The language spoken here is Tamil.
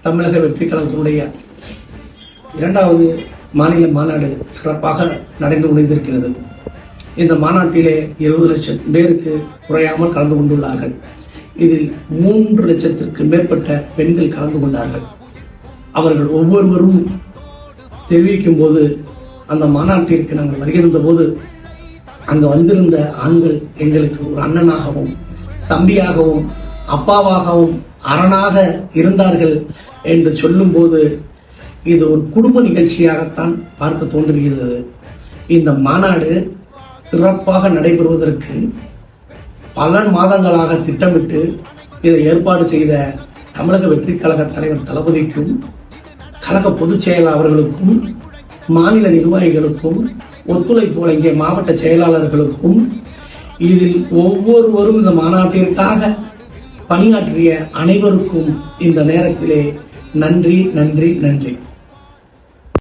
தமிழக வெற்றி கழகத்தினுடைய 2வது மாநில மாநாடு சிறப்பாக நடந்து கொண்டிருக்கிறது. இந்த மாநாட்டிலே 20 லட்சம் பேருக்கு குறையாமல் கலந்து கொண்டுள்ளார்கள். இதில் 3 லட்சத்திற்கு மேற்பட்ட பெண்கள் கலந்து கொண்டார்கள். அவர்கள் ஒவ்வொருவரும் தெரிவிக்கும் போது, அந்த மாநாட்டிற்கு நாங்கள் வருகின்ற போது அங்கு வந்திருந்த ஆண்கள் எங்களுக்கு ஒரு அண்ணனாகவும் தம்பியாகவும் அப்பாவாகவும் அரணாக இருந்தார்கள் என்று சொல்லும் போது இது ஒரு குடும்ப நிகழ்ச்சியாகத்தான் பார்க்க தோன்றுகிறது. இந்த மாநாடு சிறப்பாக நடைபெறுவதற்கு பல மாதங்களாக திட்டமிட்டு இதை ஏற்பாடு செய்த தமிழக வெற்றி கழக தலைவர் தளபதிக்கும், கழக பொதுச் செயலாளர் அவர்களுக்கும், மாநில நிர்வாகிகளுக்கும், ஒத்துழைப்பு வழங்கிய மாவட்ட செயலாளர்களுக்கும், இதில் ஒவ்வொருவரும் இந்த மாநாட்டிற்காக பணியாற்றிய அனைவருக்கும் இந்த நேரத்திலே நன்றி நன்றி நன்றி.